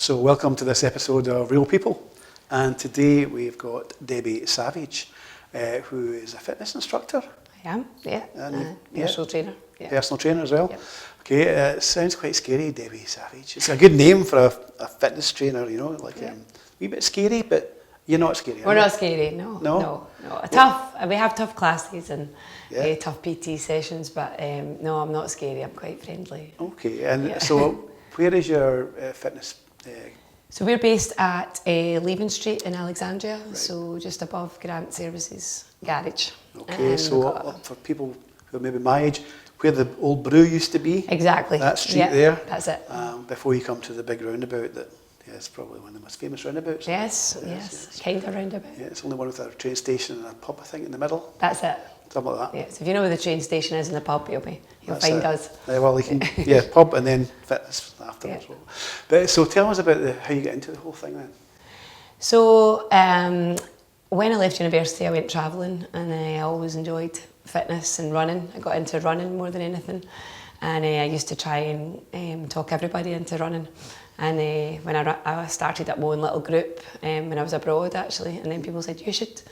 So welcome to this episode of Real People, and today we've got Debbie Savage, who is a fitness instructor. I am, yeah, And personal trainer. Yeah. Personal trainer as well. Yep. Okay, it sounds quite scary, Debbie Savage. It's a good name for a fitness trainer, you know, like a wee bit scary, but you're not scary. We're not scary, no. No? We have tough classes and tough PT sessions, but no, I'm not scary. I'm quite friendly. Okay, and so where is your fitness? So we're based at Leaving Street in Alexandria, so just above Grant Services Garage. Okay, so for people who are maybe my age, where the old brew used to be. Exactly. That street there. That's it. Before you come to the big roundabout that is probably one of the most famous roundabouts. Yes. Kind of roundabout. Yeah, it's only one with a train station and a pub, I think, in the middle. That's it. Something like that. Yeah, so if you know where the train station is in the pub, you'll find us. Well, you can, pub and then fitness afterwards. Yeah. But so tell us about how you get into the whole thing then. So when I left university, I went travelling, and I always enjoyed fitness and running. I got into running more than anything, and I used to try and talk everybody into running. And when I started up my own little group when I was abroad, actually, and then people said, you should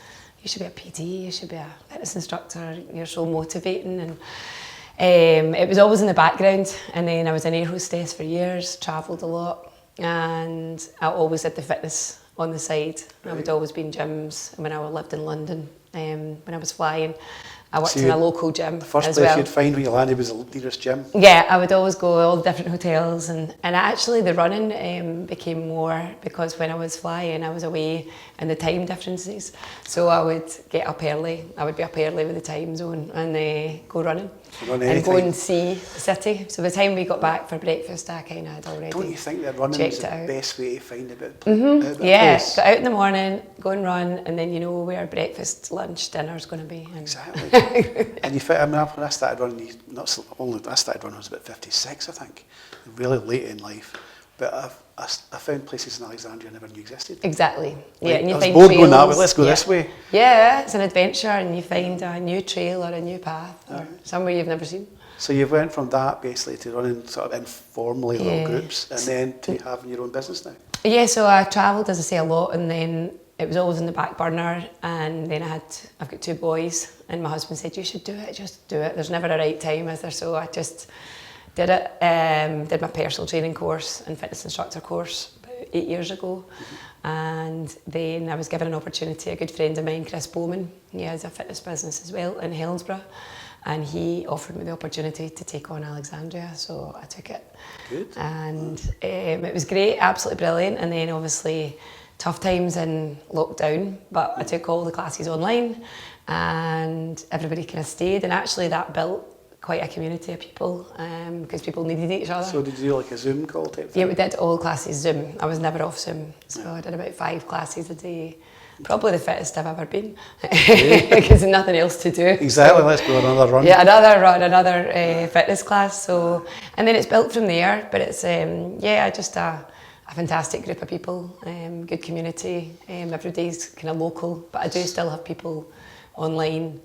be a PT, you should be a fitness instructor, you're so motivating. And it was always in the background. And then I was an air hostess for years, travelled a lot, and I always did the fitness on the side. Right. I would always be in gyms. When I lived in London, when I was flying, I worked in a local gym. The first place you'd find when you landed was the nearest gym? Yeah, I would always go to all the different hotels, and actually the running became more because when I was flying I was away and the time differences, so I would get up early. I would be up early with the time zone and go running and go and see the city. So by the time we got back for breakfast, I kind of had already. Don't you think that running is the best way to find out about place? Go out in the morning, go and run, and then you know where breakfast, lunch, dinner's going to be. Exactly. And you fit. I mean, when I started running, I started running when I was about 56, I think, really late in life. But I found places in Alexandria I never knew existed. Exactly. Yeah, like, and you I was find bored trails. Going that way. Let's go this way. Yeah, it's an adventure, and you find a new trail or a new path or somewhere you've never seen. So you went from that basically to running sort of informally little groups, and then to having your own business now. Yeah, so I travelled, as I say, a lot, and then it was always in the back burner, and then I've got 2 boys, and my husband said, you should do it, just do it. There's never a right time, is there? So I just did it, did my personal training course and fitness instructor course about 8 years ago. And then I was given an opportunity, a good friend of mine, Chris Bowman, he has a fitness business as well in Helensburgh, and he offered me the opportunity to take on Alexandria, so I took it. Good. And it was great, absolutely brilliant, and then obviously tough times in lockdown, but I took all the classes online and everybody kind of stayed, and actually that built quite a community of people because people needed each other. So did you do like a Zoom call type thing? Yeah, we did all classes Zoom. I was never off Zoom, so I did about 5 classes a day. Probably the fittest I've ever been because there's nothing else to do. Exactly, so, let's go another run. Yeah, another run, another fitness class. So, and then it's built from there, but it's just a fantastic group of people, good community. Everybody's kind of local, but I do still have people online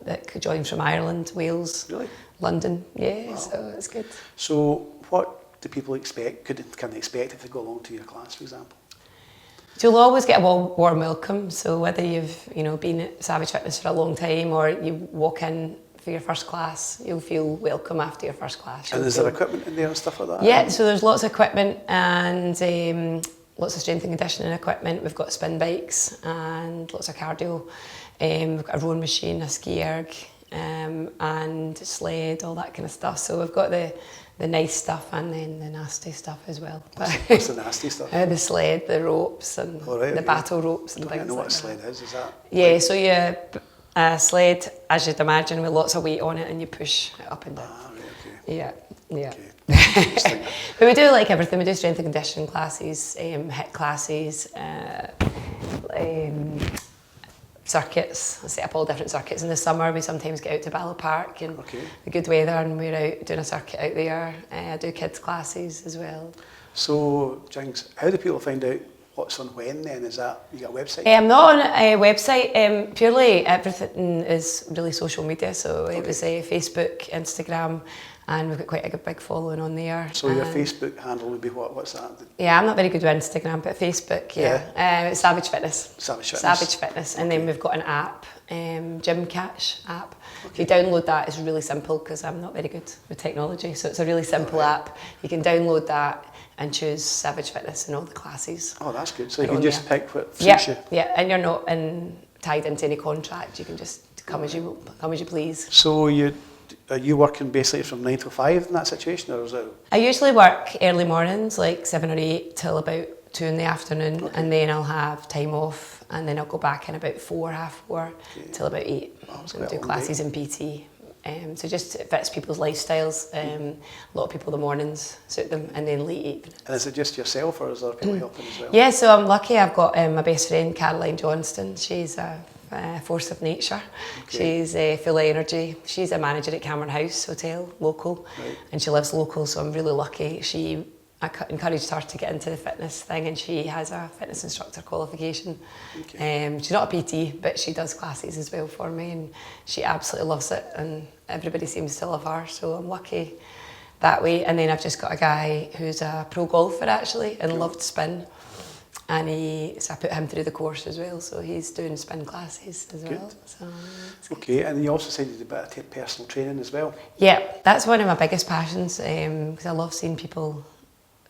that could join from Ireland, Wales, London. Yeah, wow. So it's good. So what do people expect? Can they expect if they go along to your class, for example? So you'll always get a warm welcome. So whether you've been at Savage Fitness for a long time or you walk in for your first class, you'll feel welcome after your first class. And is there equipment in there and stuff like that? Yeah, so there's lots of equipment and lots of strength and conditioning equipment. We've got spin bikes and lots of cardio. We've got a rowing machine, a ski erg, and sled, all that kind of stuff. So we've got the nice stuff and then the nasty stuff as well. What's the nasty stuff? The sled, the ropes and the battle ropes and things like that. I don't know what a sled is that? Yeah, so you sled, as you'd imagine, with lots of weight on it and you push it up and down. Ah, right, okay. Yeah. Okay. But we do like everything. We do strength and conditioning classes, HIIT classes, circuits. I set up all different circuits. In the summer, we sometimes get out to Ballow Park and the good weather, and we're out doing a circuit out there. I do kids classes as well. So, Jinx, how do people find out what's on when then? Is that, you got a website? I'm not on a website. Purely everything is really social media. So it was Facebook, Instagram, and we've got quite a good big following on there. So your Facebook handle would be what? What's that? Yeah, I'm not very good with Instagram, but Facebook, it's Savage Fitness. Savage Fitness. Savage Fitness. And then we've got an app, Gym Catch app. If you download that, it's really simple because I'm not very good with technology. So it's a really simple app. You can download that and choose Savage Fitness and all the classes. Oh, that's good. So you can just pick what suits you. Yeah, and you're not tied into any contract. You can just come as you please. So are you working basically from 9 to 5 in that situation, or is it? I usually work early mornings, like 7 or 8 till about 2 in the afternoon, and then I'll have time off, and then I'll go back in about 4, half 4 till about 8. And do classes in PT. So just it fits people's lifestyles. A lot of people the mornings suit them, and then late evening. And is it just yourself, or is there people helping as well? Yeah, so I'm lucky. I've got my best friend Caroline Johnston. She's a force of nature. She's full of energy. She's a manager at Cameron House Hotel, local, and she lives local. So I'm really lucky. I encouraged her to get into the fitness thing, and she has a fitness instructor qualification. She's not a PT, but she does classes as well for me, and she absolutely loves it, and everybody seems to love her, so I'm lucky that way. And then I've just got a guy who's a pro golfer actually, and loved spin, and so I put him through the course as well, so he's doing spin classes as well. So okay, and you also said you did a bit of personal training as well. Yeah, that's one of my biggest passions, because I love seeing people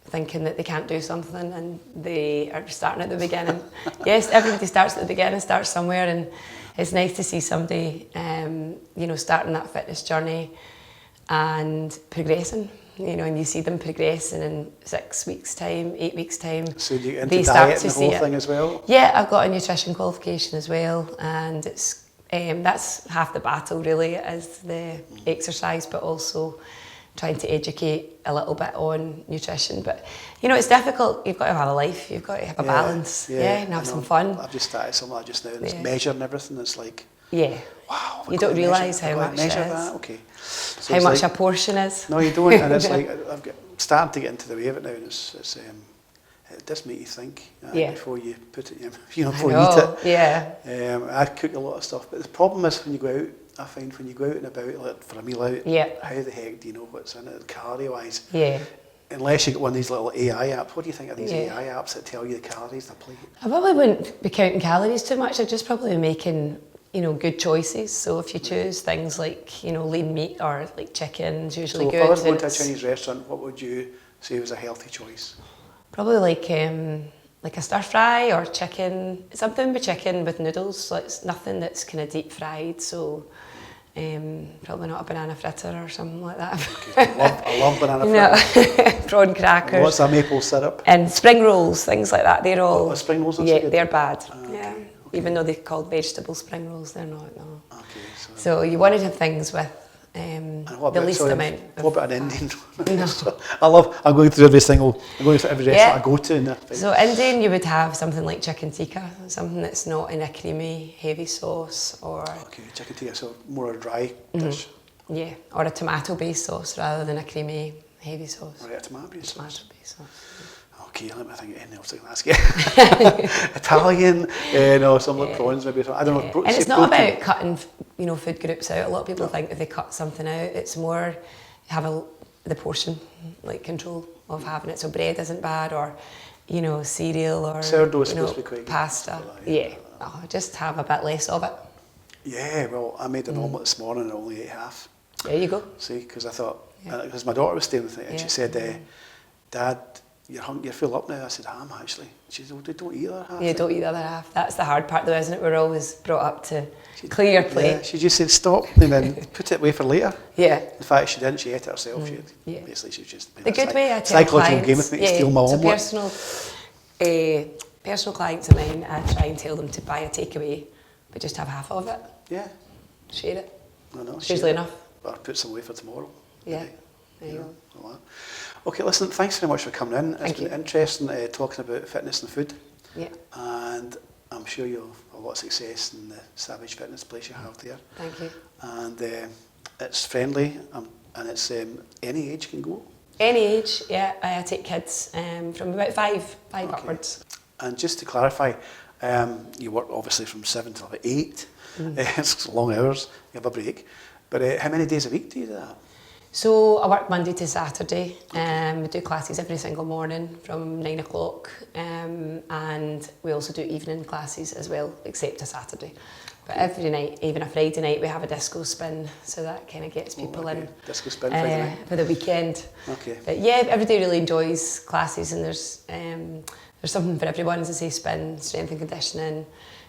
thinking that they can't do something and they are starting at the beginning. Yes, everybody starts at the beginning, starts somewhere, and it's nice to see somebody, starting that fitness journey and progressing, and you see them progressing in 6 weeks' time, 8 weeks' time. So you get into diet and the whole thing as well? Yeah, I've got a nutrition qualification as well, and it's that's half the battle really, is the exercise, but also trying to educate a little bit on nutrition. But it's difficult. You've got to have a life, you've got to have a balance, and have some fun. I've just started some of that just now, and it's measuring everything. It's like, wow, you don't realise how much it is. That? Okay. So how much a portion is. No, you don't, and it's like starting to get into the way of it now, and it does make you think before you put it, before you eat it. Yeah. I cook a lot of stuff, but the problem is when you go out, I find when you go out and about, like for a meal out, how the heck do you know what's in it, calorie-wise? Yeah. Unless you get one of these little AI apps. What do you think of these AI apps that tell you the calories to plate? I probably wouldn't be counting calories too much. I'd just probably be making, good choices. So if you choose things like, lean meat or like chicken's usually good. So if I was going to a Chinese restaurant, what would you say was a healthy choice? Probably like a stir fry or chicken, something with chicken with noodles. So it's nothing that's kind of deep fried. So probably not a banana fritter or something like that. Okay. I love banana fritter. Prawn crackers. What's a maple syrup? And spring rolls, things like that. They're all. Spring rolls? They're bad. Okay. Even though they're called vegetable spring rolls, they're not. No. Okay. So you want to have things with the least amount. What about an Indian? No. I'm going through every restaurant I go to. So Indian, you would have something like chicken tikka, something that's not in a creamy, heavy sauce, or. Okay, chicken tikka, so more a dry dish. Yeah, or a tomato-based sauce rather than a creamy, heavy sauce. Right, a tomato-based sauce. Sauce. Okay, let me think of anything else I can ask you. Italian, some like prawns maybe. I don't know. And it's not about cutting, food groups out. A lot of people think if they cut something out, it's more have the portion like control of having it. So bread isn't bad, or cereal, or sourdough is supposed to be quite pasta. Good. Just have a bit less of it. Yeah, well, I made an omelette this morning and I only ate half. There you go. See, because I thought, because my daughter was staying with me, and she said, Dad, you're full up now. I said, I'm actually. She said, well, don't eat the other half. Yeah, don't eat the other half. That's the hard part though, isn't it? We're always brought up to clear your plate. Yeah, she just said, stop, and then put it away for later. Yeah. In fact, she didn't. She ate it herself. Basically, she was just... The good way I tell psychological game with me to steal my omelette. Personal clients of mine, I try and tell them to buy a takeaway, but just have half of it. Yeah. Share it. No, it's usually enough. Or put some away for tomorrow. Yeah. There you go. Okay, listen, thanks very much for coming in. It's been interesting talking about fitness and food. Yeah. And I'm sure you'll have a lot of success in the Savage Fitness place you have there. Thank you. And it's friendly, and it's any age can go. Any age, yeah. I take kids from about five upwards. And just to clarify, you work obviously from 7 till about 8. It's long hours. You have a break. But how many days a week do you do that? So I work Monday to Saturday. We do classes every single morning from 9 o'clock, and we also do evening classes as well, except a Saturday. But every night, even a Friday night, we have a disco spin, so that kind of gets people in. Disco spin Friday night for the weekend. Okay. But yeah, everybody really enjoys classes, and there's something for everyone. As I say, spin, strength and conditioning.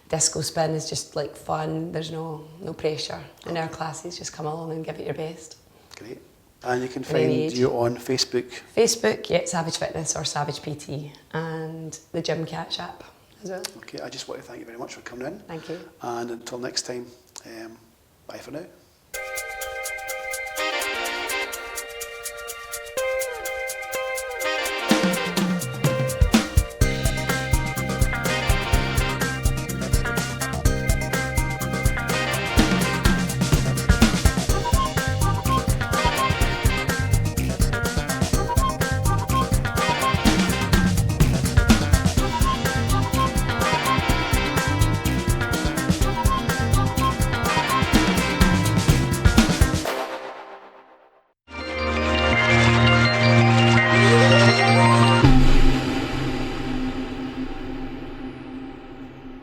Disco spin is just like fun. There's no pressure in our classes. Just come along and give it your best. Great. And you can find you on Facebook. Facebook, yeah, Savage Fitness or Savage PT, and the Gym Catch app as well. Okay, I just want to thank you very much for coming in. Thank you. And until next time, bye for now.